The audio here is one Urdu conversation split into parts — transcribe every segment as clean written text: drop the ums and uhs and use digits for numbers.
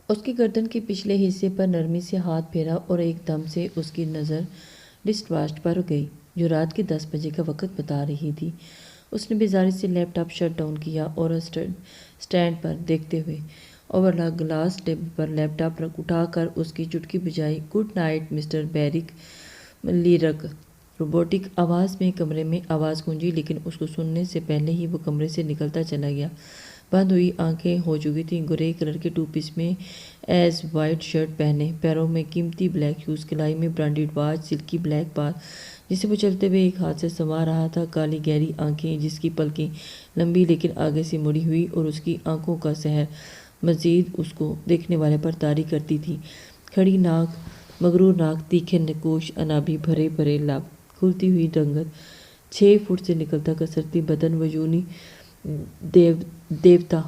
اس کی گردن کے پچھلے حصے پر نرمی سے ہاتھ پھیرا اور ایک دم سے اس کی نظر رسٹ واچ پر گئی جو رات کے 10 بجے کا وقت بتا رہی تھی۔ اس نے بیزاری سے لیپ ٹاپ شٹ ڈاؤن کیا اور اسٹینڈ پر دیکھتے ہوئے اوورلاک گلاس ٹیبل پر لیپ ٹاپ اٹھا کر اس کی چٹکی بجائی۔ گڈ نائٹ مسٹر بیرک لیرک۔ روبوٹک آواز میں کمرے میں آواز گونجی لیکن اس کو سننے سے پہلے ہی وہ کمرے سے نکلتا چلا گیا۔ بند ہوئی آنکھیں ہو چکی تھیں، گرے کلر کے ٹو پیس میں ایز وائٹ شرٹ پہنے، پیروں میں قیمتی بلیک شوز، کلائی میں branded watch, silky black ball جسے وہ چلتے ہوئے ایک ہاتھ سے سنوار رہا تھا، کالی گہری آنکھیں جس کی پلکیں لمبی لیکن آگے سے مڑی ہوئی اور اس کی آنکھوں کا سحر مزید اس کو دیکھنے والے پر طاری کرتی تھی، کھڑی ناک، مغرور ناک، تیکھے نقوش، انابی بھرے بھرے لب، کھلتی ہوئی ڈنگت، 6 فٹ سے نکلتا کسرتی بدن، وجونی دیوتا،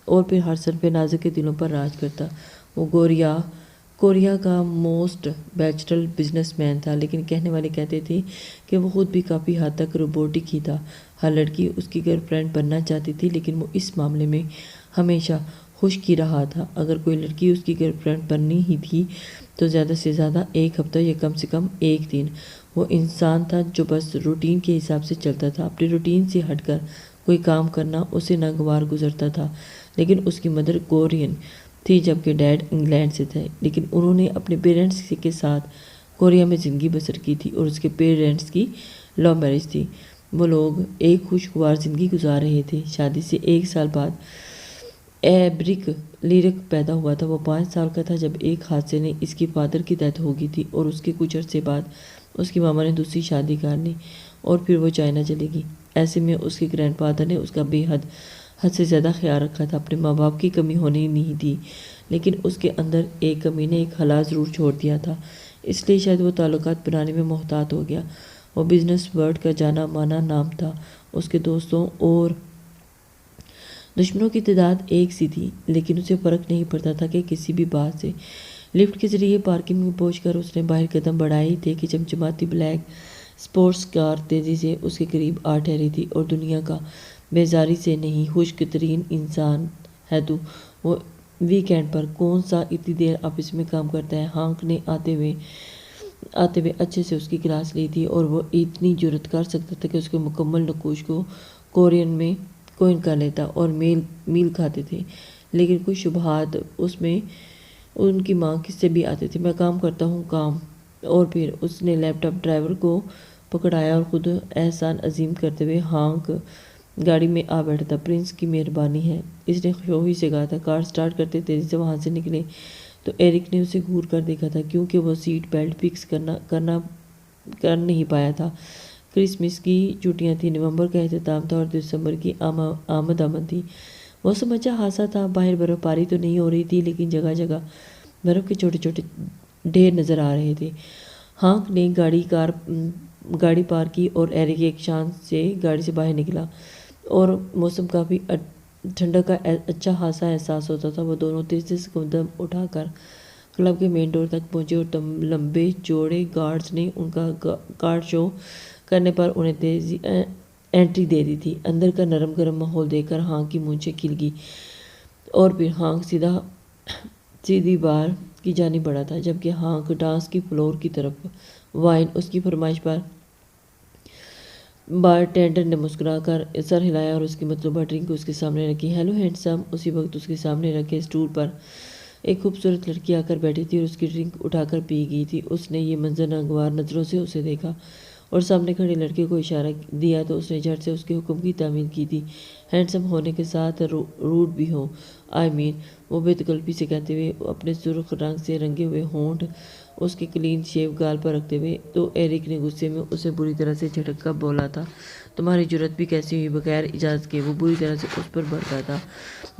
اور پھر ہر صنف نازک کے دلوں پر راج کرتا۔ وہ کوریا کا موسٹ بیچلر بزنس مین تھا، لیکن کہنے والے کہتے تھے کہ وہ خود بھی کافی حد تک روبوٹک ہی تھا۔ ہر لڑکی اس کی گرل فرینڈ بننا چاہتی تھی، لیکن وہ اس معاملے میں ہمیشہ خشک ہی رہا تھا۔ اگر کوئی لڑکی اس کی گرل فرینڈ بننی ہی تھی تو زیادہ سے زیادہ 1 ہفتہ یا کم سے کم 1 دن۔ وہ انسان تھا جو بس روٹین کے حساب سے چلتا تھا، اپنی روٹین سے ہٹ کر کوئی کام کرنا اسے ناگوار گزرتا تھا۔ لیکن اس کی مدر کورین تھی جبکہ ڈیڈ انگلینڈ سے تھے، لیکن انہوں نے اپنے پیرنٹس کے ساتھ کوریا میں زندگی بسر کی تھی اور اس کے پیرنٹس کی لو میرج تھی۔ وہ لوگ ایک خوشگوار زندگی گزار رہے تھے۔ شادی سے 1 سال بعد ایبرک لیرک پیدا ہوا تھا۔ وہ 5 سال کا تھا جب ایک حادثے نے اس کی فادر کی ڈیتھ ہو گئی تھی اور اس کے کچھ عرصے بعد اس کی ماما نے دوسری شادی کر لی اور پھر وہ چائنا چلے گی۔ ایسے میں اس کے گرینڈ فادر نے اس کا حد سے زیادہ خیال رکھا تھا۔ اپنے ماں باپ کی کمی ہونے نہیں دی، لیکن اس کے اندر ایک کمی نے ایک خلا ضرور چھوڑ دیا تھا، اس لیے شاید وہ تعلقات بنانے میں محتاط ہو گیا۔ وہ بزنس ورلڈ کا جانا مانا نام تھا۔ اس کے دوستوں اور دشمنوں کی تعداد ایک سی تھی، لیکن اسے فرق نہیں پڑتا تھا کہ کسی بھی بات سے۔ لفٹ کے ذریعے پارکنگ میں پہنچ کر اس نے باہر قدم بڑھائے ہی تھے کہ چمچماتی بلیک اسپورٹس کار تیزی سے اس کے قریب آ ٹھہری تھی۔ اور دنیا کا بیزاری سے نہیں خشک ترین انسان ہے تو وہ ویک اینڈ پر کون سا اتنی دیر آفس میں کام کرتا ہے۔ ہانک نے آتے ہوئے اچھے سے اس کی کلاس لی تھی اور وہ اتنی جرأت کر سکتا تھا کہ اس کے مکمل نقوش کو کورین میں کوئن کر لیتا اور میل کھاتے تھے، لیکن کچھ شبہات اس میں ان کی ماں کس سے بھی آتے تھے۔ میں کام کرتا ہوں کام۔ اور پھر اس نے لیپ ٹاپ ڈرائیور کو پکڑایا اور خود احسان عظیم کرتے ہوئے ہانک گاڑی میں آ بیٹھا تھا۔ پرنس کی مہربانی ہے، اس نے شوخی سے کہا تھا۔ کار سٹارٹ کرتے تیزی سے وہاں سے نکلے تو ایرک نے اسے گھور کر دیکھا تھا، کیونکہ وہ سیٹ بیلٹ فکس کر نہیں پایا تھا۔ کرسمس کی چھٹیاں تھیں، نومبر کا اختتام تھا اور دسمبر کی آمد تھی۔ موسم اچھا خاصا تھا، باہر برف باری تو نہیں ہو رہی تھی، لیکن جگہ جگہ برف کے چھوٹے چھوٹے ڈھیر نظر آ رہے تھے۔ ہانک نے گاڑی پارک کی اور ایرک ایک شان سے گاڑی سے باہر نکلا اور موسم کافی ٹھنڈا کا اچھا خاصا احساس ہوتا تھا۔ وہ دونوں تیزی سے قدم اٹھا کر کلب کے مین ڈور تک پہنچے اور لمبے چوڑے گارڈز نے ان کا کارڈ شو کرنے پر انہیں تیزی انٹری دے دی تھی۔ اندر کا نرم گرم ماحول دیکھ کر ہانک کی مونچھیں کھل گئی اور پھر ہانک سیدھی بار کی جانب بڑھا تھا، جبکہ ہانک ڈانس کی فلور کی طرف وائن اس کی فرمائش پر بار ٹینڈر نے مسکرا کر سر ہلایا اور اس کی مطلوبہ ڈرنک اس کے سامنے رکھی۔ Hello handsome. اسی وقت اس کے سامنے رکھے اسٹول پر ایک خوبصورت لڑکی آ کر بیٹھی تھی اور اس کی ڈرنک اٹھا کر پی گئی تھی۔ اس نے یہ منظر ناگوار نظروں سے اسے دیکھا اور سامنے کھڑے لڑکے کو اشارہ دیا تو اس نے جھٹ سے اس کے حکم کی تعمیل کی تھی، ہینڈسم ہونے کے ساتھ روڈ بھی ہو، وہ بے تکلفی سے کہتے ہوئے اپنے سرخ رنگ سے رنگے ہوئے ہونٹ اس کے کلین شیو گال پر رکھتے ہوئے۔ تو ایرک نے غصے میں اسے بری طرح سے جھٹک کر بولا تھا، تمہاری جرأت بھی کیسی ہوئی بغیر اجازت کے۔ وہ بری طرح سے اس پر بھڑکا تھا،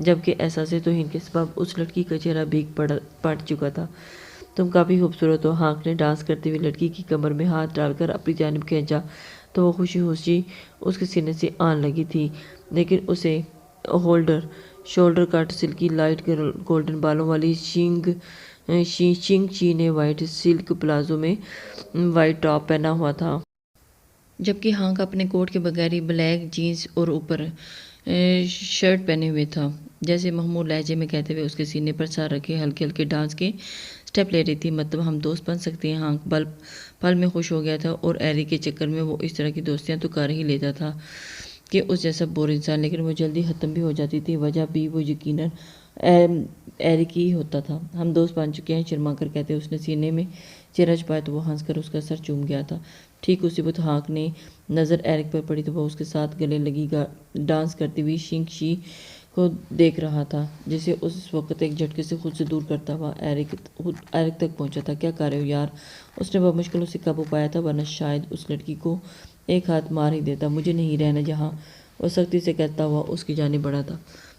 جبکہ احساس توہین کے سبب اس لڑکی کا چہرہ بھیگ پڑ چکا تھا۔ تم کافی خوبصورت ہو۔ ہانک نے ڈانس کرتے ہوئے لڑکی کی کمر میں ہاتھ ڈال کر اپنی جانب کھینچا تو وہ خوشی اس کے سینے سے آن لگی تھی، لیکن اسے شولڈر کٹ سلکی لائٹ گولڈن بالوں والی شینگ چی نے وائٹ سلک پلازو میں وائٹ ٹاپ پہنا ہوا تھا، جبکہ ہانک اپنے کوٹ کے بغیر ہی بلیک جینز اور اوپر شرٹ پہنے ہوئے تھا۔ جیسے محمود لہجے میں کہتے ہوئے اس کے سینے پر سر رکھے ہلکے ہلکے ڈانس کے سٹیپ لے رہی تھی۔ مطلب ہم دوست بن سکتے ہیں؟ ہاں پل میں خوش ہو گیا تھا، اور ایری کے چکر میں وہ اس طرح کی دوستیاں تو کر ہی لیتا تھا کہ اس جیسا بور انسان، لیکن وہ جلدی ختم بھی ہو جاتی تھی۔ وجہ بھی وہ یقیناً ایرک ہی ہوتا تھا۔ ہم دوست بن چکے ہیں، شرما کر کہتے اس نے سینے میں چہرہ چھپایا تو وہ ہنس کر اس کا سر چوم گیا تھا۔ ٹھیک اسی وقت ہانک نے نظر ایرک پر پڑی تو وہ اس کے ساتھ گلے لگی ڈانس کرتی ہوئی شنگ شی کو دیکھ رہا تھا، جسے اس وقت ایک جھٹکے سے خود سے دور کرتا ہوا ایرک تک پہنچا تھا۔ کیا کر رہے ہو یار؟ اس نے بمشکل اسے قابو پایا تھا، ورنہ شاید اس لڑکی کو ایک ہاتھ مار ہی دیتا۔ مجھے نہیں رہنا جہاں، وہ سختی سے کہتا ہوا اس کی جانب بڑھا تھا۔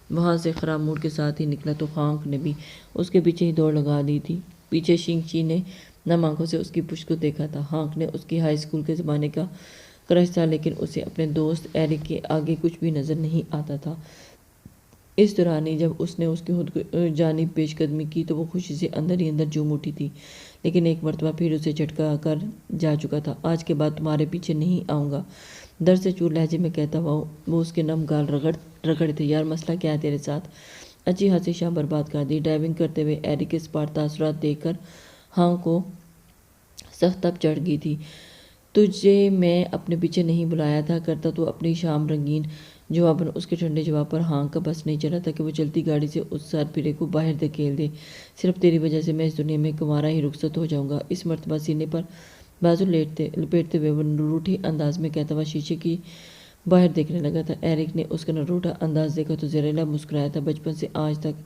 وہاں سے خراب موڈ کے ساتھ ہی نکلا تو ہانک نے بھی اس کے پیچھے ہی دوڑ لگا دی تھی۔ پیچھے شنگ چی نے نم آنکھوں سے اس کی پشت کو دیکھا تھا۔ ہانک نے اس کی ہائی اسکول کے زمانے کا کرش تھا، لیکن اسے اپنے دوست ایرک کے آگے کچھ بھی نظر نہیں آتا تھا۔ اس دوران ہی جب اس نے اس کی خود جانب پیش قدمی کی تو وہ خوشی سے اندر ہی اندر جھوم اٹھی تھی، لیکن ایک مرتبہ پھر اسے جھٹکا کر جا چکا تھا۔ آج کے بعد تمہارے پیچھے نہیں آؤں گا، درد سے چور لہجے میں کہتا ہوا وہ اس کے نم گال رگڑ تھے۔ یار مسئلہ کیا ہے تیرے ساتھ؟ اچھی خاصی شام برباد کر دی۔ ڈرائیونگ کرتے ہوئے ایرک کے سپاٹ تاثرات دیکھ کر ہانک کو سخت تپ چڑھ گئی تھی۔ تجھے میں اپنے پیچھے نہیں بلایا تھا، کرتا تو اپنی شام رنگین جواباً اس کے ٹھنڈے جواب پر ہانک کا بس نہیں چلا تھا کہ وہ چلتی گاڑی سے اس سر پھرے کو باہر دھکیل دے۔ صرف تیری وجہ سے میں اس دنیا میں کنوارا ہی رخصت ہو جاؤں گا۔ اس مرتبہ سینے پر بازو لپیٹتے ہوئے وہ نروٹھی انداز میں کہتا ہوا شیشے کی باہر دیکھنے لگا تھا۔ ایرک نے اس کا نروٹھا انداز دیکھا تو زہریلا مسکرایا تھا۔ بچپن سے آج تک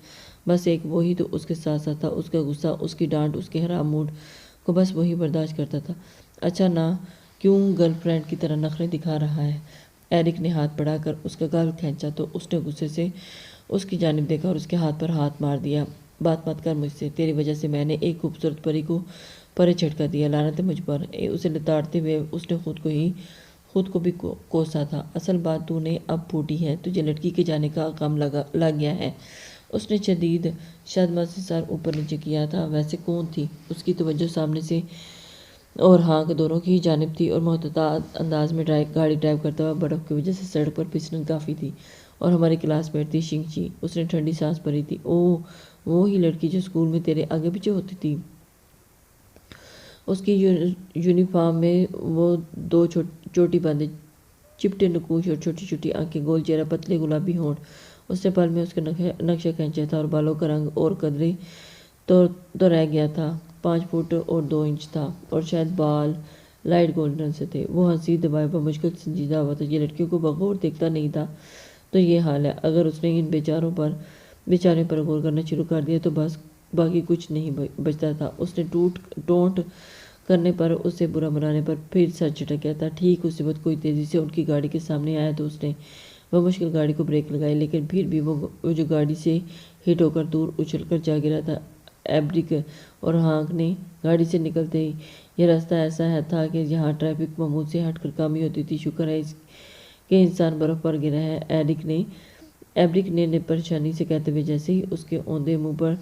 بس ایک وہی تو اس کے ساتھ ساتھ تھا، اس کا غصہ، اس کی ڈانٹ، اس کے خراب موڈ کو بس وہی برداشت کرتا تھا۔ اچھا نا، کیوں گرل فرینڈ کی طرح نخرے دکھا رہا ہے؟ ایرک نے ہاتھ بڑھا کر اس کا گال کھینچا تو اس نے غصے سے اس کی جانب دیکھا اور اس کے ہاتھ پر ہاتھ مار دیا۔ بات مت کر مجھ سے، تیری وجہ سے میں نے ایک خوبصورت پری کو پرے جھٹکا دیا، لعنت ہے مجھ پر۔ اسے لتاڑتے ہوئے اس نے خود کو بھی کوسا تھا۔ اصل بات تو نے اب پھوٹی ہے، تجھے لڑکی کے جانے کا غم لگ گیا ہے۔ اس نے شدید شدمت سے سر اوپر نیچے کیا تھا۔ ویسے کون تھی؟ اس کی توجہ سامنے سے اور ہانک دونوں کی ہی جانب تھی، اور محتاط انداز میں گاڑی ڈرائیو کرتا ہوا برف کی وجہ سے سڑک پر پھسلن کافی تھی، اور ہماری کلاس میٹ تھی شنگ چی۔ اس نے ٹھنڈی سانس بھری تھی۔ اوہ، وہ ہی لڑکی جو اسکول میں تیرے آگے پیچھے ہوتی تھی۔ اس کی یونیفارم میں وہ دو چوٹی باندھے چپٹے نقوش اور چھوٹی چھوٹی آنکھیں، گول چہرہ، پتلے گلابی ہونٹ۔ اس نے پل میں اس کا نقشہ کھینچا تھا، اور بالوں کا رنگ اور قدرے تو رہ گیا تھا، 5 فٹ اور 2 انچ تھا، اور شاید بال لائٹ گولڈن سے تھے۔ وہ ہنسی دبائے بمشکل سنجیدہ ہوا تھا۔ یہ لڑکیوں کو بغور دیکھتا نہیں تھا تو یہ حال ہے۔ اگر اس نے ان بیچاروں پر غور کرنا شروع کر دیا تو بس باقی کچھ نہیں بچتا تھا۔ اس نے ٹونٹ کرنے پر، اسے برا منانے پر پھر سر جھٹک گیا تھا۔ ٹھیک اسی وقت کوئی تیزی سے ان کی گاڑی کے سامنے آیا تو اس نے بمشکل گاڑی کو بریک لگائی، لیکن پھر بھی وہ جو گاڑی سے ہٹ ہو کر دور اچھل کر جا گرا تھا۔ ایرک اور ہانک نے گاڑی سے نکلتے ہی، یہ راستہ ایسا تھا کہ جہاں ٹریفک معمول سے ہٹ کر کام ہی ہوتی تھی۔ شکر ہے کہ انسان برف پر گرا ہے، ایرک نے پریشانی سے کہتے ہوئے، جیسے ہی اس کے اوندے منہ پر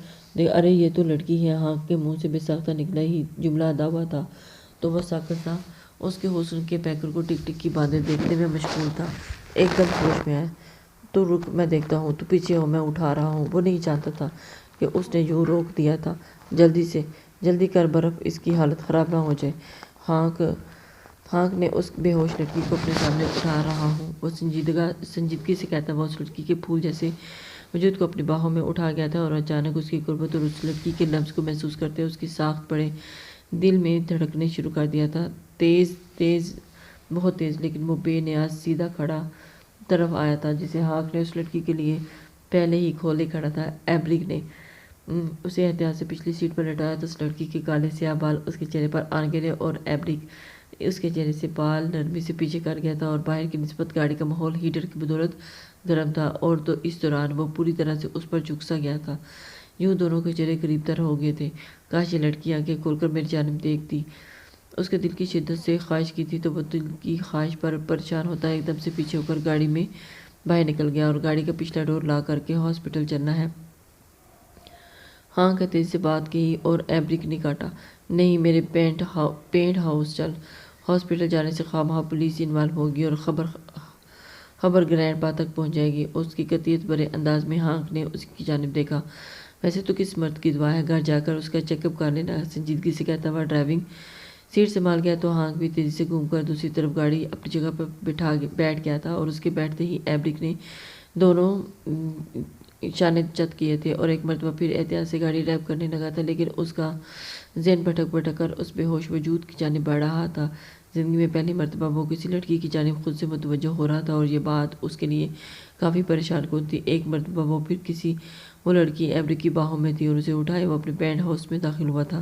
ارے یہ تو لڑکی ہے۔ ہانک کے منہ سے بے ساختہ نکلا ہی جملہ ادا ہوا تھا تو وہ ساکت سا اس کے حسن کے پیکر کو ٹک ٹک کی باندھے دیکھنے میں مشغول تھا۔ ایک دم ہوش میں ہے تو رک، میں دیکھتا ہوں، تو پیچھے ہو، میں اٹھا رہا ہوں۔ وہ نہیں جانتا تھا کہ اس نے یوں روک دیا تھا۔ جلدی کر، برف اس کی حالت خراب نہ ہو جائے۔ ہانک نے اس بے ہوش لڑکی کو اپنے سامنے اٹھا رہا ہوں، وہ سنجیدگی سے کہتا ہوا اس لڑکی کے پھول جیسے وجود کو اپنی باہوں میں اٹھا گیا تھا، اور اچانک اس کی قربت اور اس لڑکی کے لمس کو محسوس کرتے اس کی ساخت بڑے دل میں دھڑکنے شروع کر دیا تھا۔ تیز، بہت تیز، لیکن وہ بے نیاز سیدھا کھڑا طرف آیا تھا جسے ہانک نے اس لڑکی کے لیے پہلے ہی کھولے کھڑا تھا۔ ایرک نے اسے احتیاط سے پچھلی سیٹ پر لٹایا تو اس لڑکی کے کالے سیاہ بال اس کے چہرے پر آن گرے، اور ایرک اس کے چہرے سے بال نرمی سے پیچھے کر گیا تھا، اور باہر کی نسبت گاڑی کا ماحول ہیٹر کی بدولت گرم تھا، اور تو اس دوران وہ پوری طرح سے اس پر جھک سا گیا تھا، یوں دونوں کے چہرے قریب تر ہو گئے تھے۔ کاش یہ لڑکی آنکھیں کھول کر میری جانب دیکھتی۔ اس کے دل کی شدت سے خواہش کی تھی تو وہ دل کی خواہش پر پریشان ہوتا ایک دم سے پیچھے ہو کر گاڑی میں باہر نکل گیا، اور گاڑی کا پچھلا ڈور لا کر کے ہاسپٹل چلنا ہے۔ ہانک نے تیزی سے بات کی اور ایرک نے کاٹا، نہیں، میرے پینٹ ہاؤس چل۔ ہاسپٹل جانے سے خواہ مخواہ پولیس انوالو ہوگی اور خبر گرینڈ پا تک پہنچ جائے گی۔ اس کی قطعیت بھرے انداز میں ہانک نے اس کی جانب دیکھا۔ ویسے تو کس مرد کی دعا ہے، گھر جا کر اس کا چیک اپ کر لینا، سنجیدگی سے کہتا ہوا ڈرائیونگ سیٹ سنبھال گیا تو ہانک بھی تیزی سے گھوم کر دوسری طرف گاڑی اپنی جگہ پر بیٹھ گیا تھا، اور اس کے بیٹھتے ہی ایبرک نے دونوں شانے چت کیے تھے اور ایک مرتبہ پھر احتیاط سے گاڑی ڈرائیو کرنے لگا تھا، لیکن اس کا ذہن بھٹک کر اس بے ہوش وجود کی جانب بڑھ رہا تھا۔ زندگی میں پہلی مرتبہ وہ کسی لڑکی کی جانب خود سے متوجہ ہو رہا تھا، اور یہ بات اس کے لیے کافی پریشان کن تھی۔ ایک مرتبہ وہ لڑکی ایبرک کی باہوں میں تھی اور اسے اٹھائے وہ اپنے پینٹ ہاؤس میں داخل ہوا تھا،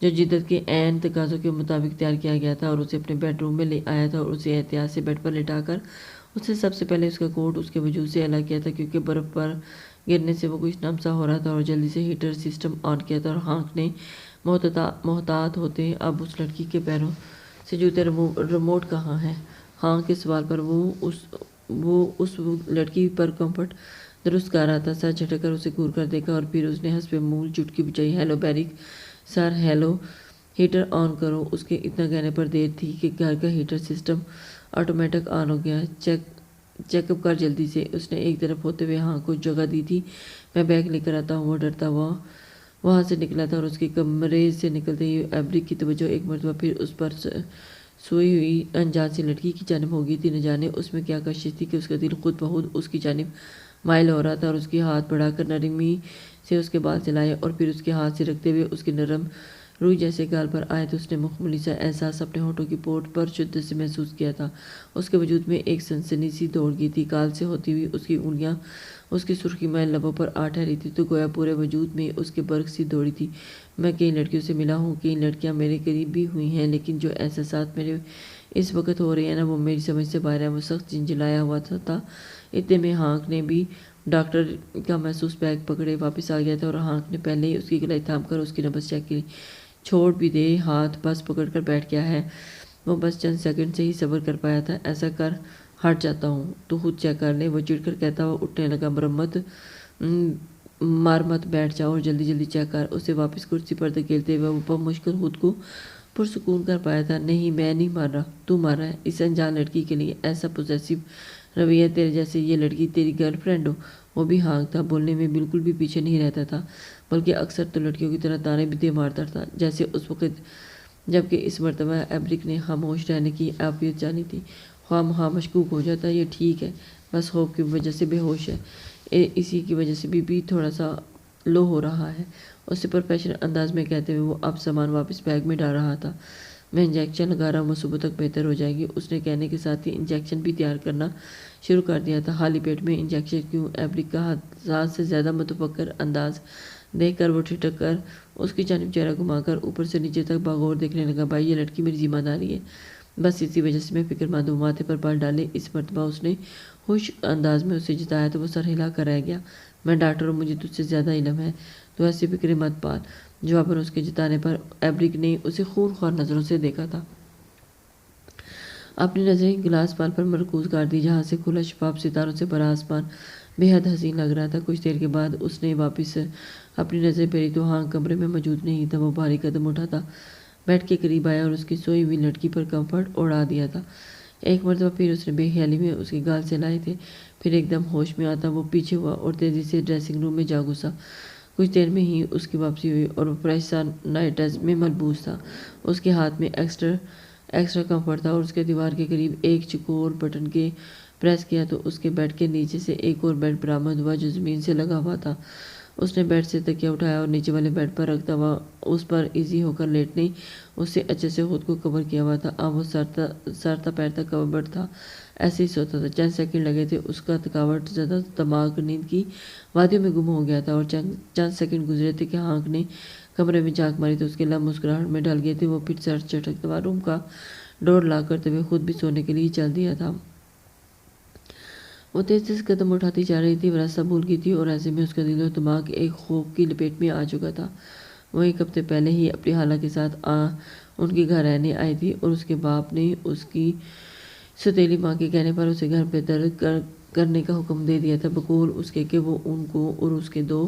جو جدت کے عین تقاضوں کے مطابق تیار کیا گیا تھا، اور اسے اپنے بیڈ روم میں لے آیا تھا اور اسے احتیاط سے بیڈ پر لٹا کر اس نے سب سے پہلے اس کا کوٹ اس کے وجود سے الگ کیا تھا، کیونکہ برف پر گرنے سے وہ کچھ نم سا ہو رہا تھا، اور جلدی سے ہیٹر سسٹم آن کیا تھا، اور ہانک نے محتاط ہوتے اب اس لڑکی کے پیروں سے جوتے ریموٹ کہاں ہے؟ ہانک کے سوال پر وہ اس لڑکی پر کمفرٹ درست کر رہا تھا۔ سر جھٹک کر اسے گور کر دیکھا اور پھر اس نے حسب معمول چٹکی بجائی، ہیلو بیرک سر، ہیلو، ہیٹر آن کرو۔ اس کے اتنا کہنے پر دیر تھی کہ گھر کا ہیٹر سسٹم آٹومیٹک آن ہو گیا۔ چیک اپ کر جلدی سے، اس نے ایک طرف ہوتے ہوئے ہانک کو جگہ دی تھی۔ میں بیگ لے کر آتا ہوں۔ وہ ڈرتا ہوا وہاں سے نکلا تھا اور اس کے کمرے سے نکلتے ہی ایبرک کی توجہ ایک مرتبہ پھر اس پر سوئی ہوئی انجان سی لڑکی کی جانب ہو گئی تھی۔ نہ جانے اس میں کیا کشش تھی کہ اس کا دل خود بخود اس کی جانب مائل ہو رہا تھا، اور اس کی ہاتھ بڑھا کر نرمی سے اس کے بال سلائے اور پھر اس کے ہاتھ سے رکھتے ہوئے اس کے نرم روئی جیسے گال پر آئے تو اس نے معمولی سا احساس اپنے ہونٹوں کی پوٹ پر شدت سے محسوس کیا تھا۔ اس کے وجود میں ایک سنسنی سی دوڑ گئی تھی۔ گال سے ہوتی ہوئی اس کی انگلیاں اس کی سرخی مائل لبوں پر آ ٹھہری تھی تو گویا پورے وجود میں اس کے برق سی دوڑی تھی۔ میں کئی لڑکیوں سے ملا ہوں، کئی لڑکیاں میرے قریب بھی ہوئی ہیں، لیکن جو احساسات میرے اس وقت ہو رہے ہیں نا، وہ میری سمجھ سے باہر ہے۔ وہ سخت جھنجھلایا ہوا تھا۔ اتنے میں ہانک نے بھی ڈاکٹر کا محسوس بیگ پکڑے واپس آ گیا تھا، اور ہانک نے پہلے ہی اس کی گلائی تھام کر اس کی نبض چیک کی۔ چھوڑ بھی دے، ہاتھ بس پکڑ کر بیٹھ گیا ہے۔ وہ بس چند سیکنڈ سے ہی صبر کر پایا تھا۔ ایسا کر، ہٹ جاتا ہوں، تو خود چیک کر لے۔ وہ چڑ کر کہتا ہوا اٹھنے لگا، مار مت بیٹھ جاؤ اور جلدی جلدی چیک کر۔ اسے واپس کرسی پر دھکیلتے ہوئے وہ بمشکل خود کو پرسکون کر پایا تھا۔ نہیں، میں نہیں مار رہا، تو مار رہا ہے۔ اس انجان لڑکی کے لیے ایسا پوزیسو رویہ، تیرے جیسے یہ لڑکی تیری گرل فرینڈ ہو؟ وہ بھی ہانک تھا، بولنے میں بالکل بھی پیچھے نہیں رہتا تھا، بلکہ اکثر تو لڑکیوں کی طرح تانے بھی دے مارتا تھا جیسے اس وقت، جبکہ اس مرتبہ ایبرک نے خاموش رہنے کی عافیت جانی تھی۔ خواہ مخواہ مشکوک ہو جاتا، یہ ٹھیک ہے، بس خوف کی وجہ سے بے ہوش ہے، اسی کی وجہ سے بی پی تھوڑا سا لو ہو رہا ہے، اسے پروفیشنل انداز میں کہتے ہوئے وہ اب سامان واپس بیگ میں ڈال رہا تھا۔ میں انجیکشن لگا رہا ہوں، وہ صبح تک بہتر ہو جائے گی، اس نے کہنے کے ساتھ ہی انجیکشن بھی تیار کرنا شروع کر دیا تھا۔ خالی پیٹ میں انجیکشن کیوں؟ ایبرک کا حد سے زیادہ متفکر انداز دیکھ کر وہ ٹھٹک کر اس کی جانب چہرہ گھما کر اوپر سے نیچے تک باغور دیکھنے لگا۔ بھائی، یہ لڑکی میری ذمہ داری ہے، بس اسی وجہ سے میں فکر مند ہوں۔ ماتھے پر بال ڈالے اس مرتبہ اس نے خوش انداز میں اسے جتایا تو وہ سر ہلا کر رہ گیا۔ میں ڈاکٹر ہوں، مجھے تجھ سے زیادہ علم ہے، تو ایسی فکر مت پال۔ جواباً اس کے جتانے پر ایبرک نے اسے خون خوار نظروں سے دیکھا تھا۔ اپنی نظریں گلاس پال پر مرکوز کر دی، جہاں سے کھلا شفاف ستاروں سے بھرا آسمان بے حد حسین لگ رہا تھا۔ کچھ دیر کے بعد اس نے واپس اپنی نظریں پھیری تو ہانک کمرے میں موجود نہیں تھا۔ وہ بھاری قدم اٹھاتا بیڈ کے قریب آیا اور اس کی سوئی ہوئی لڑکی پر کمفرٹ اڑا دیا تھا۔ ایک مرتبہ پھر اس نے بے خیالی میں اس کے گال سلائے تھے، پھر ایک دم ہوش میں آتا وہ پیچھے ہوا اور تیزی سے ڈریسنگ روم میں جا گھسا۔ کچھ دیر میں ہی اس کی واپسی ہوئی اور وہ فریش سا نائٹ ڈریس میں ملبوس تھا۔ اس کے ہاتھ میں ایکسٹرا کمفرٹ تھا اور اس کے دیوار کے قریب ایک چکور بٹن کے پریس کیا تو اس کے بیڈ کے نیچے سے ایک اور بیڈ برآمد ہوا جو زمین سے لگا ہوا تھا۔ اس نے بیڈ سے تکیا اٹھایا اور نیچے والے بیڈ پر رکھتا ہوا اس پر ایزی ہو کر لیٹنے اس سے اچھے سے خود کو کور کیا ہوا تھا۔ اب وہ سر تا پیر تک کورڈ تھا، ایسے ہی سوتا تھا۔ چند سیکنڈ لگے تھے، اس کا تھکاوٹ زدہ دماغ نیند کی وادیوں میں گم ہو گیا تھا، اور چند سیکنڈ گزرے تھے کہ ہانک نے کمرے میں جھانک ماری تو اس کے لب مسکراہٹ میں ڈل گئے تھے۔ وہ پھر سر چٹکتا ہوا روم کا ڈور لاک کرتے ہوئے خود بھی سونے کے لیے چل دیا تھا۔ وہ تیز تیز قدم اٹھاتی جا رہی تھی، وہ راستہ بھول گئی تھی اور ایسے میں اس کا دل و دماغ ایک خوف کی لپیٹ میں آ چکا تھا۔ وہ ایک ہفتے پہلے ہی اپنی خالہ کے ساتھ ان کے گھر رہنے آئی تھی اور اس کے باپ نے اس کی سوتیلی ماں کے کہنے پر اسے گھر بہتر کرنے کا حکم دے دیا تھا، بقول اس کے کہ وہ ان کو اور اس کے 2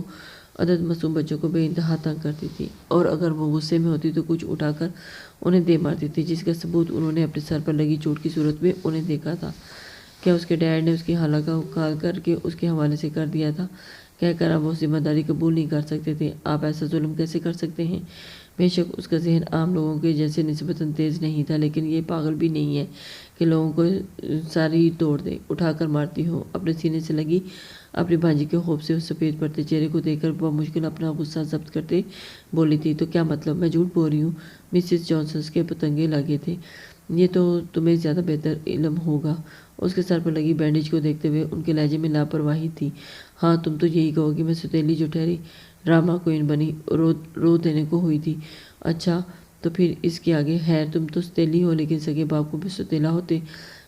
عدد معصوم بچوں کو بے انتہا تنگ کرتی تھی، اور اگر وہ غصے میں ہوتی تو کچھ اٹھا کر انہیں دے مارتی تھی، جس کا ثبوت انہوں نے اپنے سر پر لگی چوٹ کی صورت میں انہیں دیکھا تھا۔ کیا اس کے ڈیڈ نے اس کی خالہ کا کال کر کے اس کے حوالے سے کر دیا تھا؟ کہہ کر اب وہ ذمہ داری قبول نہیں کر سکتے تھے۔ آپ ایسا ظلم کیسے کر سکتے ہیں؟ بے شک اس کا ذہن عام لوگوں کے جیسے نسبتاً تیز نہیں تھا، لیکن یہ پاگل بھی نہیں ہے کہ لوگوں کو ساری توڑ دے، اٹھا کر مارتی ہو۔ اپنے سینے سے لگی اپنی بھانجی کے خوف سے اس سفید پڑتے چہرے کو دیکھ کر بمشکل اپنا غصہ ضبط کرتے بولی تھی، تو کیا مطلب؟ میں جھوٹ بول رہی ہوں؟ مسز جانسن کے پتنگے لگے تھے۔ یہ تو تمہیں زیادہ بہتر علم ہوگا۔ اس کے سر پر لگی بینڈیج کو دیکھتے ہوئے ان کے لہجے میں لاپرواہی تھی۔ ہاں تم تو یہی کہو گی میں ستیلی جو ٹھہری ڈرامہ کوئن بنی رو دینے کو ہوئی تھی۔ اچھا تو پھر اس کے آگے؟ خیر تم تو ستیلی ہو لیکن سگے باپ کو بھی ستیلا ہوتے۔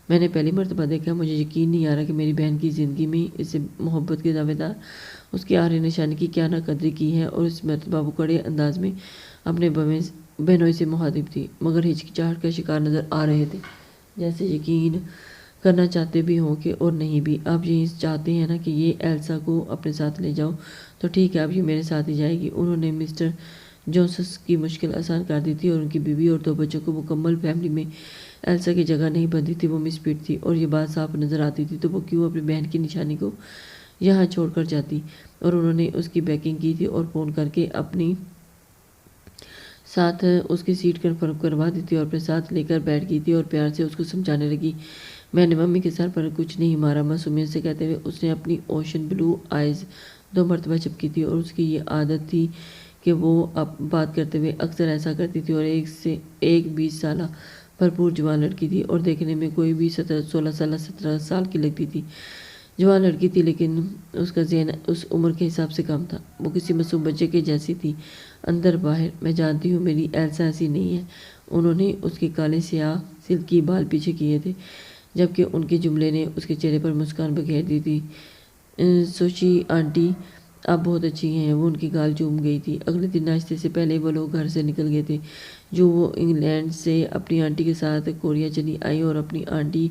میں نے پہلی مرتبہ دیکھا، مجھے یقین نہیں آ رہا کہ میری بہن کی زندگی میں اس سے محبت کے دعوے دار اس کی آخری نشانی کی کیا نہ قدری کی ہے، اور اس مرتبہ وہ کڑے انداز میں اپنے بہنوئی سے مخاطب تھی، مگر ہچکچاہٹ کا شکار نظر آ رہے تھے، جیسے یقین کرنا چاہتے بھی ہوں کہ اور نہیں بھی۔ آپ یہی چاہتے ہیں نا کہ یہ ایلسا کو اپنے ساتھ لے جاؤ؟ تو ٹھیک ہے، اب یہ میرے ساتھ ہی جائے گی۔ انہوں نے مسٹر جونسن کی مشکل آسان کر دی تھی، اور ان کی بیوی اور 2 بچوں کو مکمل فیملی میں ایلسا کی جگہ نہیں بنتی تھی، وہ مس پیٹ تھی، اور یہ بات صاف نظر آتی تھی، تو وہ کیوں اپنی بہن کی نشانی کو یہاں چھوڑ کر جاتی؟ اور انہوں نے اس کی بیکنگ کی تھی اور فون کر کے اپنی ساتھ اس کی سیٹ کنفرم کروا دی تھی اور اپنے ساتھ لے کر بیٹھ گئی تھی اور پیار سے اس کو سمجھانے لگی۔ میں نے ممی کے سر پر کچھ نہیں مارا، معصومیت سے کہتے ہوئے اس نے اپنی اوشن بلو آئیز 2 مرتبہ چپکی تھی، اور اس کی یہ عادت تھی کہ وہ بات کرتے ہوئے اکثر ایسا کرتی تھی، اور ایک 20 سالہ بھرپور جوان لڑکی تھی، اور دیکھنے میں کوئی بھی 16 سالہ 17 سال کی لگتی تھی۔ جوان لڑکی تھی لیکن اس کا ذہن اس عمر کے حساب سے کم تھا، وہ کسی معصوم بچے کے جیسی تھی اندر باہر۔ میں جانتی ہوں میری ایلسا ایسی نہیں ہے۔ انہوں نے اس کے کالے سیاہ سلکی بال پیچھے کیے تھے، جبکہ ان کے جملے نے اس کے چہرے پر مسکان بکھیر دی تھی۔ سوشی آنٹی آپ بہت اچھی ہیں، وہ ان کی گال چوم گئی تھی۔ اگلے دن ناشتے سے پہلے وہ لوگ گھر سے نکل گئے تھے، جو وہ انگلینڈ سے اپنی آنٹی کے ساتھ کوریا چلی آئی اور اپنی آنٹی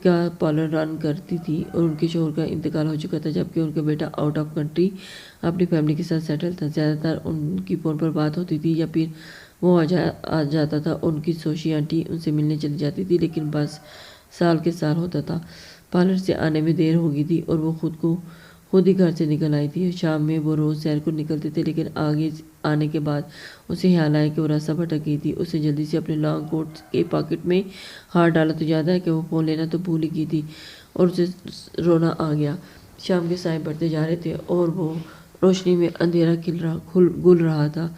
کا پارلر رن کرتی تھی، اور ان کے شوہر کا انتقال ہو چکا تھا، جبکہ ان کا بیٹا آؤٹ آف کنٹری اپنی فیملی کے ساتھ سیٹل تھا۔ زیادہ تر ان کی فون پر بات ہوتی تھی یا پھر وہ آ جاتا تھا، اور ان کی سوشی آنٹی ان سے ملنے چلی جاتی تھی، لیکن بس سال کے سال ہوتا تھا۔ پارلر سے آنے میں دیر ہو گئی تھی اور وہ خود ہی گھر سے نکل آئی تھی۔ شام میں وہ روز سیر کو نکلتے تھے، لیکن آگے آنے کے بعد اسے خیال آیا کہ وہ راستہ بھٹک گئی تھی۔ اس نے جلدی سے اپنے لانگ کوٹ کے پاکٹ میں ہاتھ ڈالا تو یاد آیا کہ وہ فون لینا تو بھول ہی گئی تھی، اور اسے رونا آ گیا۔ شام کے سائے بڑھتے جا رہے تھے اور وہ روشنی میں اندھیرا گل رہا تھا۔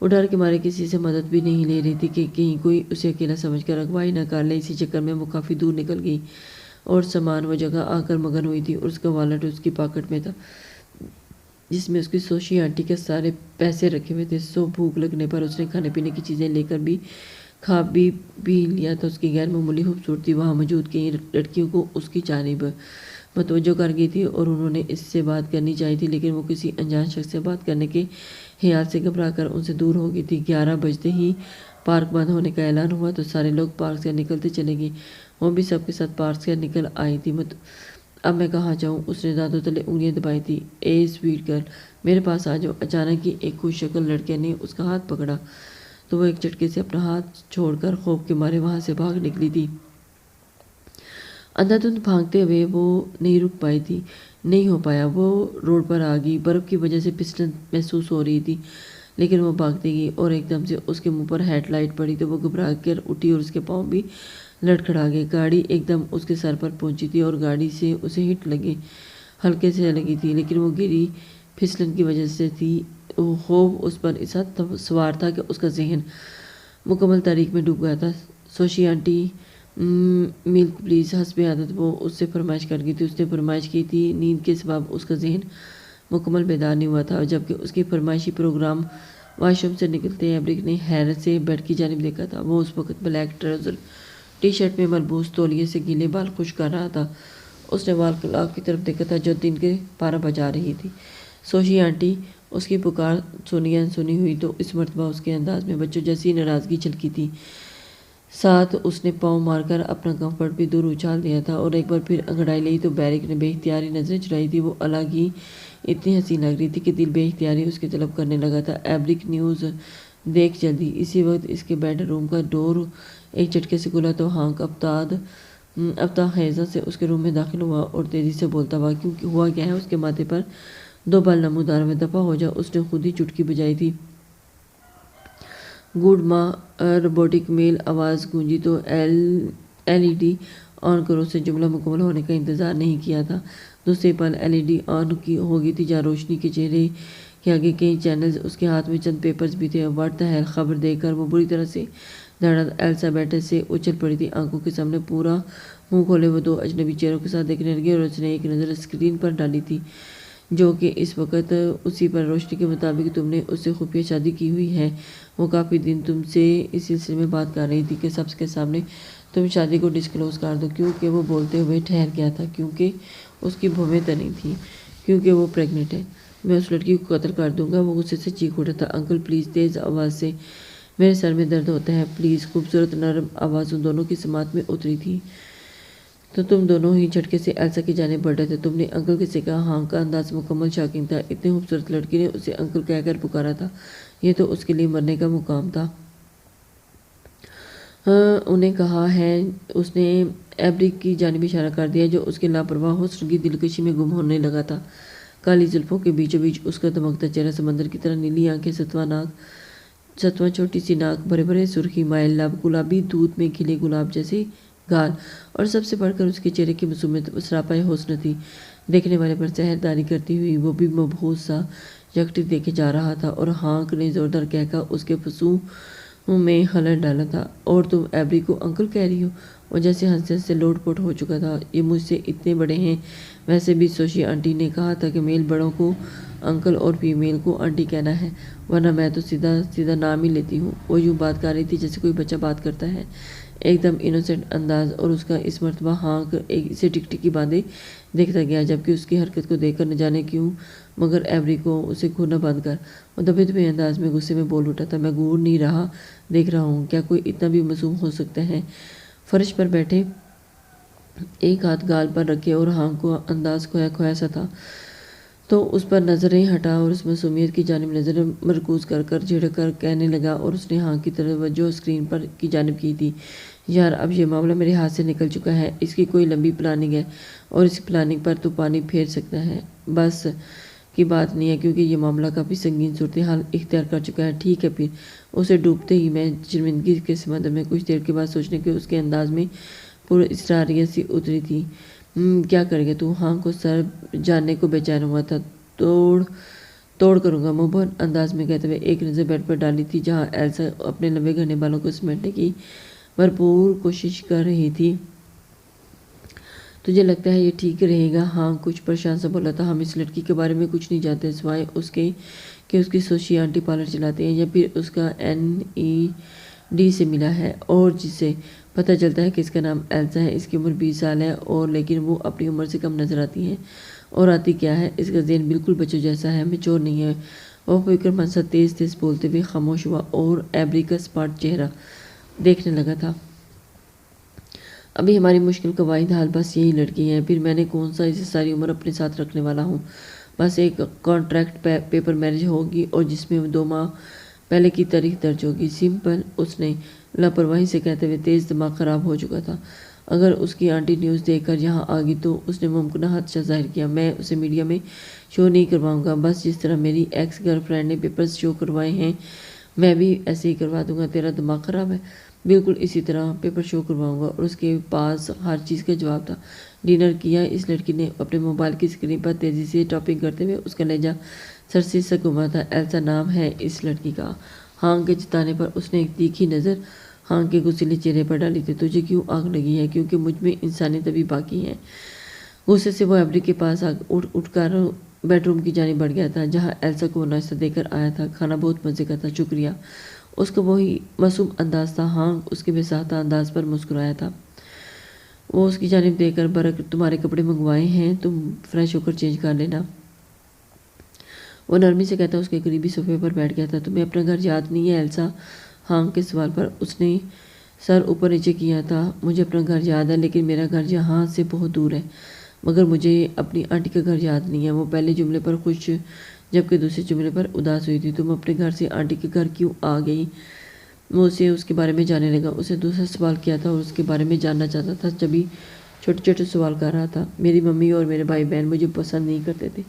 وہ ڈر کے مارے کسی سے مدد بھی نہیں لے رہی تھی کہ کہیں کوئی اسے اکیلا سمجھ کر اغوائی نہ کر لے۔ اسی چکر میں وہ کافی دور نکل گئی اور سامان وہ جگہ آ کر مگن ہوئی تھی، اور اس کا والٹ اس کی پاکٹ میں تھا، جس میں اس کی سوشی آنٹی کے سارے پیسے رکھے ہوئے تھے۔ بھوک لگنے پر اس نے کھانے پینے کی چیزیں لے کر بھی کھا بھی لیا تھا۔ اس کی غیر معمولی خوبصورتی وہاں موجود کئی لڑکیوں کو اس کی جانب متوجہ کر گئی تھی، اور انہوں نے اس سے بات کرنی چاہی تھی، لیکن وہ کسی انجان شخص سے بات کرنے کے خیال سے گھبرا کر ان سے دور ہو گئی تھی۔ 11 بجتے ہی پارک بند ہونے کا اعلان ہوا تو سارے لوگ پارک سے نکلتے چلے گئے۔ وہ بھی سب کے ساتھ پارک سے نکل آئی تھی۔ اب میں کہاں جاؤں؟ اس نے دانتوں تلے انگلیاں دبائی تھی۔ اے سویٹ گرل، میرے پاس آ جاؤ۔ اچانک ہی ایک خوش شکل لڑکے نے اس کا ہاتھ پکڑا تو وہ ایک جھٹکے سے اپنا ہاتھ چھوڑ کر خوف کے مارے وہاں سے بھاگ نکلی تھی۔ اندھا دھند بھاگتے ہوئے وہ نہیں رک پائی تھی، نہیں ہو پایا۔ وہ روڈ پر آ گئی۔ برف کی وجہ سے پھسلن محسوس ہو رہی تھی، لیکن وہ بھاگتی گئی، اور ایک دم سے اس کے منہ پر ہیڈ لائٹ پڑی تو وہ گھبرا کر اٹھی اور اس کے پاؤں بھی لڑکھڑا گئے۔ گاڑی ایک دم اس کے سر پر پہنچی تھی اور گاڑی سے اسے ہٹ ہلکے سے لگی تھی، لیکن وہ گری پھسلن کی وجہ سے تھی۔ خوف اس پر اس حد سوار تھا کہ اس کا ذہن مکمل تاریکی میں ڈوب گیا تھا۔ سوشی آنٹی ملک پلیز، حسب عادت وہ اس سے فرمائش کر گئی تھی۔ اس نے فرمائش کی تھی، نیند کے سبب اس کا ذہن مکمل بیدار نہیں ہوا تھا، جبکہ اس کی فرمائشی پروگرام واش روم سے نکلتے ایبرک نے حیرت سے بیڈ کی جانب دیکھا تھا۔ وہ اس وقت بلیک ٹراؤزر ٹی شرٹ میں ملبوس تولیے سے گیلے بال خشک کر رہا تھا۔ اس نے وال کلاک کی طرف دیکھا تھا جو دن کے 12 بجا رہی تھی۔ سوشی آنٹی، اس کی پکار سنی انسنی ہوئی تو اس مرتبہ اس کے انداز میں بچوں جیسی ناراضگی چھلکی تھی۔ ساتھ اس نے پاؤں مار کر اپنا کمفرٹ بھی دور اچھال دیا تھا، اور ایک بار پھر انگڑائی لی تو بیرک نے بے اختیاری نظریں چڑھائی تھی۔ وہ الگ ہی اتنی حسین لگ رہی تھی کہ دل بے اختیاری اس کی طلب کرنے لگا تھا۔ ایبرک نیوز دیکھ جلدی۔ اسی وقت اس کے بیڈ روم کا ڈور ایک جھٹکے سے کھلا تو ہانک افتاد افتا خیزہ سے اس کے روم میں داخل ہوا اور تیزی سے بولتا ہوا کیونکہ ہوا کیا ہے، اس کے ماتھے پر 2 بال نمودار میں دفع ہو جا، اس نے خود ہی چٹکی بجائی تھی۔ گڈ ماں روبوٹک میل آواز گونجی تو ایل ای ڈی آن کرو سے جملہ مکمل ہونے کا انتظار نہیں کیا تھا۔ دوسرے پل ایل ای ڈی آن ہو گئی تھی جہاں روشنی کے چہرے کے آگے کئی چینلز، اس کے ہاتھ میں چند پیپرز بھی تھے۔ What the hell! خبر دیکھ کر وہ بری طرح سے دھڑا ایلسا بیٹھے سے اچھل پڑی تھی۔ آنکھوں کے سامنے پورا منہ کھولے وہ 2 اجنبی چہروں کے ساتھ دیکھنے لگی اور اس نے ایک نظر اسکرین پر ڈالی تھی جو کہ اس وقت اسی پر روشنی کے مطابق تم نے اس سے خفیہ شادی کی ہوئی ہے۔ وہ کافی دن تم سے اس سلسلے میں بات کر رہی تھی کہ سب کے سامنے تم شادی کو ڈسکلوز کر دو۔ کیونکہ وہ بولتے ہوئے ٹھہر گیا تھا، کیونکہ اس کی بھویں تنی تھیں، کیونکہ وہ پریگننٹ ہے۔ میں اس لڑکی کو قتل کر دوں گا، وہ غصے سے چیخ اٹھا تھا۔ انکل پلیز، تیز آواز سے، میرے سر میں درد ہوتا ہے پلیز۔ خوبصورت نرم آواز ان دونوں کی سماعت میں اتری تھی تو تم دونوں ہی جھٹکے سے ایلسا کی جانب بڑھ رہے تھے۔ تم نے انکل کسے کہا؟ ہاں کا انداز مکمل شاکنگ تھا۔ اتنی خوبصورت لڑکی نے اسے انکل کہہ کر پکارا تھا، یہ تو اس کے لیے مرنے کا مقام تھا۔ انہیں کہا ہے، اس نے ایبری کی جانب اشارہ کر دیا جو اس کے لاپرواہ حسن کی دلکشی میں گم ہونے لگا تھا۔ کالی زلفوں کے بیچوں بیچ اس کا دمکتا چہرہ، سمندر کی طرح نیلی آنکھیں، ستواں چھوٹی سی ناک، بھرے بھرے سرخی مائل لب، گلابی دودھ میں کھلے گلاب جیسے گال، اور سب سے بڑھ کر اس کے چہرے کی معصومیت سراپا حسن تھی۔ دیکھنے والے پر سحرداری کرتی ہوئی وہ بھی مبہوت سا یکٹک دیکھے جا رہا تھا، اور ہانک نے زوردار کہکا اس کے فسوں میں خلل ڈالا تھا۔ اور تم ایبری کو انکل کہہ رہی ہو؟ وہ جیسے ہنستے ہنستے لوٹ پوٹ ہو چکا تھا۔ یہ مجھ سے اتنے بڑے ہیں۔ ویسے بھی سوشی آنٹی نے کہا تھا کہ میل بڑوں کو انکل اور فیمیل کو آنٹی کہنا ہے، ورنہ میں تو سیدھا نام ہی لیتی ہوں۔ وہ یوں بات کر رہی تھی جیسے کوئی بچہ بات کرتا ہے، ایک دم انوسینٹ انداز، اور اس کا اس مرتبہ ہانک اسے ٹکٹکی باندھے دیکھتا گیا، جبکہ اس کی حرکت کو دیکھ کر نہ جانے کیوں مگر ایبری کو اسے گھورنا بند کر وہ دبے دبے انداز میں غصے میں بول اٹھا تھا، میں گھور نہیں رہا، دیکھ رہا ہوں۔ کیا کوئی اتنا بھی معصوم ہو سکتا ہے؟ فرش پر بیٹھے، ایک ہاتھ گال پر رکھے، اور ہانک کو انداز کھویا کھویا سا تھا تو اس پر نظریں ہٹا اور اس معصومیت کی جانب نظر مرکوز کر کر جھڑک کر کہنے لگا، اور اس نے ہانک کی توجہ اسکرین پر کی جانب کی تھی، یار اب یہ معاملہ میرے ہاتھ سے نکل چکا ہے، اس کی کوئی لمبی پلاننگ ہے اور اس پلاننگ پر تو پانی پھیر سکتا ہے، بس کی بات نہیں ہے، کیونکہ یہ معاملہ کافی سنگین صورتحال اختیار کر چکا ہے۔ ٹھیک ہے پھر۔ اسے ڈوبتے ہی میں شرمندگی کے سمندر میں کچھ دیر کے بعد سوچنے کے اس کے انداز میں پر اسراریت سی اتری تھی۔ کیا کرے گا تو؟ ہانک کو سر جاننے کو بے چین ہوا تھا۔ توڑ کروں گا، مبہم انداز میں کہتے ہوئے ایک نظر بیڈ پر ڈالی تھی جہاں ایلسا اپنے لمبے گھنے بالوں کو سمیٹنے کی بھرپور کوشش کر رہی تھی۔ تجھے لگتا ہے یہ ٹھیک رہے گا؟ ہاں کچھ پریشان سا بولا تھا۔ ہم اس لڑکی کے بارے میں کچھ نہیں جانتے سوائے اس کے کہ اس کی سوشی آنٹی پارلر چلاتے ہیں یا پھر اس کا NED سے ملا ہے، اور جس سے پتہ چلتا ہے کہ اس کا نام ایلسا ہے، اس کی عمر 20 سال ہے، اور لیکن وہ اپنی عمر سے کم نظر آتی ہے۔ اور آتی کیا ہے؟ اس کا ذہن بالکل بچوں جیسا ہے، میچور نہیں ہے۔ وہ فکر مند سا تیز تیز بولتے ہوئے خاموش ہوا اور ایبری کا سپاٹ چہرہ دیکھنے لگا تھا۔ ابھی ہماری مشکل کا واحد حال بس یہی لڑکی ہے، پھر میں نے کون سا اسے ساری عمر اپنے ساتھ رکھنے والا ہوں؟ بس ایک کانٹریکٹ پیپر میرج ہوگی اور جس میں 2 ماہ پہلے کی تاریخ درج ہوگی، سمپل۔ اس نے لاپرواہی سے کہتے ہوئے تیز دماغ خراب ہو چکا تھا۔ اگر اس کی آنٹی نیوز دیکھ کر یہاں آ گئی تو اس نے ممکنہ خدشہ ظاہر کیا، میں اسے میڈیا میں شو نہیں کرواؤں گا، بس جس طرح میری ایکس گرل فرینڈ نے پیپرز شو کروائے ہیں میں بھی ایسے ہی کروا دوں گا۔ تیرا دماغ خراب ہے؟ بالکل اسی طرح پیپر شو کرواؤں گا۔ اور اس کے پاس ہر چیز کا جواب تھا۔ ڈنر کیا؟ اس لڑکی نے اپنے موبائل کی اسکرین پر تیزی سے ٹائپنگ کرتے ہوئے اس کا لہجہ سرسی سا گھما تھا۔ ایلسا نام ہے اس لڑکی کا۔ ہانک کے جتانے پر اس نے ایک تیکھی نظر ہانک کے غصیلے چہرے پر ڈالی تھی۔ تجھے کیوں آگ لگی ہے؟ کیونکہ مجھ میں انسانیت ابھی باقی ہے۔ غصے سے وہ ایبری کے پاس اٹھ کر بیڈ روم کی جانب بڑھ گیا تھا جہاں ایلسا کو وہ ناشتہ دے کر آیا تھا۔ کھانا بہت مزے کا تھا، شکریہ۔ اس کا وہی معصوم انداز تھا۔ ہانک اس کے بے ساختہ انداز پر مسکرایا تھا۔ وہ اس کی جانب دیکھ کر برک، تمہارے کپڑے منگوائے ہیں، تم فریش ہو کر چینج کر لینا، وہ نرمی سے کہتا اس کے قریبی صوفے پر بیٹھ گیا تھا۔ تمہیں اپنا گھر یاد نہیں ہے ایلسا؟ ہانک کے سوال پر اس نے سر اوپر نیچے کیا تھا۔ مجھے اپنا گھر یاد ہے لیکن میرا گھر یہاں سے بہت دور ہے، مگر مجھے اپنی آنٹی کا گھر یاد نہیں ہے۔ وہ پہلے جملے پر خوش جبکہ دوسرے جملے پر اداس ہوئی تھی۔ تم اپنے گھر سے آنٹی کے گھر کیوں آ گئی؟ وہ اسے اس کے بارے میں جاننے لگا۔ اسے دوسرا سوال کیا تھا اور اس کے بارے میں جاننا چاہتا تھا۔ جبھی چھوٹے چھوٹے سوال کر رہا تھا۔ میری ممی اور میرے بھائی بہن مجھے پسند نہیں کرتے تھے،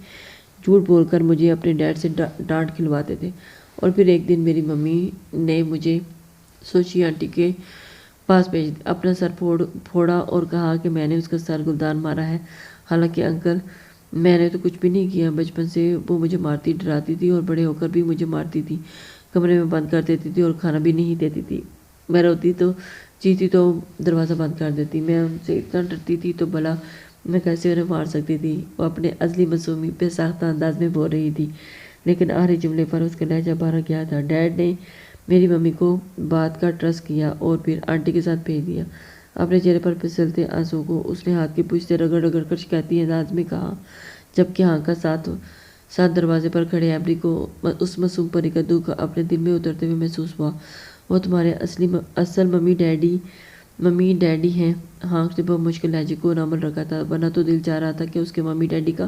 جھوٹ بول کر مجھے اپنے ڈیڈ سے ڈانٹ کھلواتے تھے۔ اور پھر ایک دن میری ممی نے مجھے سوچی آنٹی کے پاس بھیج اپنا سر پھوڑا اور کہا کہ میں نے اس کا سر گلدان مارا ہے۔ حالانکہ انکل، میں نے تو کچھ بھی نہیں کیا۔ بچپن سے وہ مجھے مارتی ڈراتی تھی اور بڑے ہو کر بھی مجھے مارتی تھی، کمرے میں بند کر دیتی تھی اور کھانا بھی نہیں دیتی تھی۔ میں روتی تو چیختی تو دروازہ بند کر دیتی۔ میں ان سے اتنا ڈرتی تھی تو بھلا میں کیسے انہیں مار سکتی تھی؟ وہ اپنے ازلی معصومی بے ساختہ انداز میں بول رہی تھی، لیکن آخری جملے پر اس کا لہجہ بھر گیا تھا۔ ڈیڈ نے میری ممی کو بات کا ٹرسٹ کیا اور پھر آنٹی کے ساتھ بھیج دیا۔ اپنے چہرے پر پھسلتے آنسوؤں کو اس نے ہاتھ کی پوچھ سے رگڑ رگڑ کر شکایتی انداز میں کہا، جبکہ ہاں کا ساتھ دروازے پر کھڑے ایبری کو اس معصوم پری کا دکھ اپنے دل میں اترتے ہوئے محسوس ہوا۔ وہ تمہارے اصل ممی ڈیڈی ہیں۔ ہانک نے بہت مشکل لہجے کو نامل رکھا تھا، ورنہ تو دل چاہ رہا تھا کہ اس کے ممی ڈیڈی کا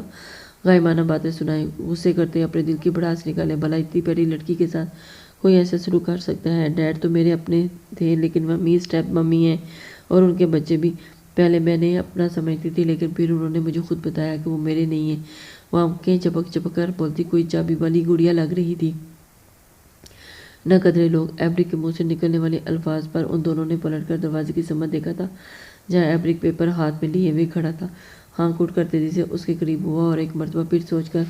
غائبانہ باتیں سنائیں، غصے کرتے اپنے دل کی بڑاس نکالے۔ بھلا اتنی پیاری لڑکی کے ساتھ کوئی ایسا سلوک کر سکتا ہے؟ ڈیڈ تو میرے اپنے تھے، لیکن ممی اسٹیپ ممی ہیں اور ان کے بچے بھی۔ پہلے میں نے اپنا سمجھتی تھی، لیکن پھر انہوں نے مجھے خود بتایا کہ وہ میرے نہیں ہیں۔ وہ آنکھیں چپک کر بولتی کوئی چابی والی گڑیا لگ رہی تھی۔ نہ قدرے لوگ۔ ایبری کے منہ سے نکلنے والے الفاظ پر ان دونوں نے پلٹ کر دروازے کی سمت دیکھا تھا، جہاں ایبری پیپر ہاتھ میں لیے ہوئے کھڑا تھا۔ ہانک اٹھ کر تیزی سے اس کے قریب ہوا اور ایک مرتبہ پھر سوچ کر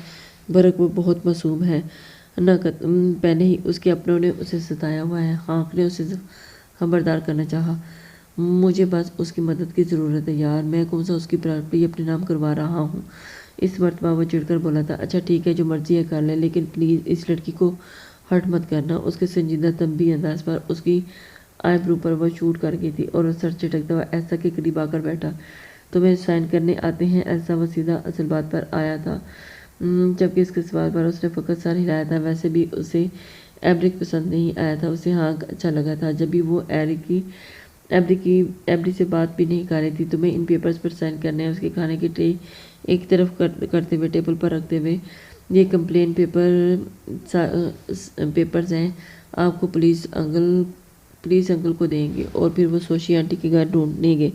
برق وہ بہت معصوم ہے، نہ پہلے ہی اس کے اپنوں نے اسے ستایا ہوا ہے۔ ہانک نے اسے خبردار کرنا چاہا، مجھے بس اس کی مدد کی ضرورت ہے یار، میں کون سا اس کی پراپرٹی اپنے نام کروا رہا ہوں۔ اس مرتبہ وہ چڑھ کر بولا تھا، اچھا ٹھیک ہے، جو مرضی ہے کر لے، لیکن پلیز اس لڑکی کو ہرٹ مت کرنا۔ اس کے سنجیدہ تنبیہ انداز پر اس کی آئی برو پر وہ شوٹ کر گئی تھی اور وہ سر چٹکتا ہوا ایسا کے قریب آ کر بیٹھا۔ تمہیں سائن کرنے آتے ہیں ایسا؟ وہ سیدھا اصل بات پر آیا تھا، جبکہ اس کے سوال پر اس نے فقط سر ہلایا تھا۔ ویسے بھی اسے ایبریک پسند نہیں آیا تھا، اسے ہانک اچھا لگا تھا۔ جب بھی وہ ایبری سے بات بھی نہیں کر رہی تھی۔ تمہیں ان پیپرز پر سائن کرنے ہیں۔ اس کے کھانے کی ٹرے ایک طرف کرتے ہوئے ٹیبل پر رکھتے ہوئے، یہ کمپلین پیپرز ہیں، آپ کو پولیس انکل کو دیں گے اور پھر وہ سوشی آنٹی کے گھر ڈھونڈیں گے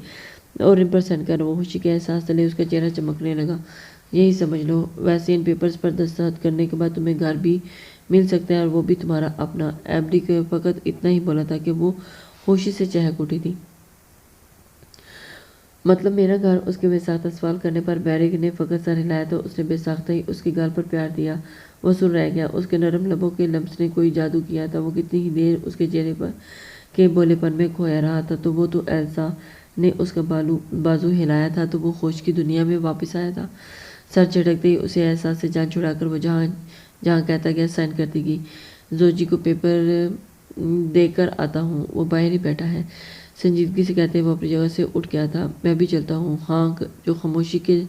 اور ان پر سائن کرنا۔ وہ خوشی کے احساس تلے اس کا چہرہ چمکنے لگا۔ یہی سمجھ لو، ویسے ان پیپرز پر دستخط کرنے کے بعد تمہیں گھر بھی مل سکتا ہے اور وہ بھی تمہارا اپنا۔ ایبری کو فقط اتنا ہی بولا تھا کہ وہ خوشی سے چہک اٹھی تھی۔ مطلب میرا گھر؟ اس کے بے ساختہ سوال کرنے پر بیرک نے فقط سر ہلایا تو اس نے بے ساختہ ہی اس کی گال پر پیار دیا۔ وہ سن رہ گیا۔ اس کے نرم لبوں کے لمس نے کوئی جادو کیا تھا۔ وہ کتنی ہی دیر اس کے چہرے پر کے بولے پن میں کھویا رہا تھا تو وہ تو ایلسا نے اس کا بازو ہلایا تھا تو وہ خوش کی دنیا میں واپس آیا تھا۔ سر جھٹکتے ہی اسے احساس سے جان چھڑا کر وہ جہاں کہتا گیا سائن کرتی گئی۔ زوجی کو پیپر دے کر آتا ہوں، وہ باہر ہی بیٹھا ہے، سنجیدگی سے کہتے وہ اپنی جگہ سے اٹھ گیا تھا۔ میں بھی چلتا ہوں۔ ہانک، جو خاموشی کے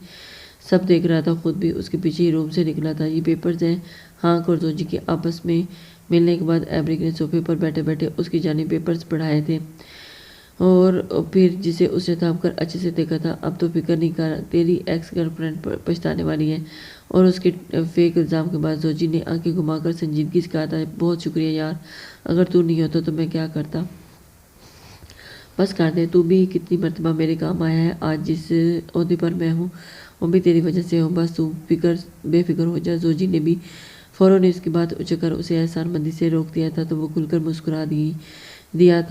سب دیکھ رہا تھا، خود بھی اس کے پیچھے ہی روم سے نکلا تھا۔ یہ پیپرز ہیں۔ ہانک اور زوجی کے آپس میں ملنے کے بعد ایبریک نے صوفے پر بیٹھے بیٹھے اس کی جانب پیپرز پڑھائے تھے اور پھر جسے اس نے تھام کر اچھے سے دیکھا تھا، اب تو فکر نہیں کر، تیری ایکس گرل فرینڈ پچھتانے والی ہے۔ اور اس کے فیک الزام کے بعد زوجی نے آنکھیں گھما کر سنجیدگی سے کہا تھا، بہت شکریہ یار، اگر تو نہیں ہوتا تو میں کیا کرتا؟ بس کر دے، تو بھی کتنی مرتبہ میرے کام آیا ہے۔ آج جس عہدے پر میں ہوں وہ بھی تیری وجہ سے ہوں، بس تو بے فکر ہو جا۔ زوجی نے بھی فوراً اس کی بات اچک کر اسے احسان مندی سے روک دیا تھا تو وہ کھل کر مسکرا دیا تھا۔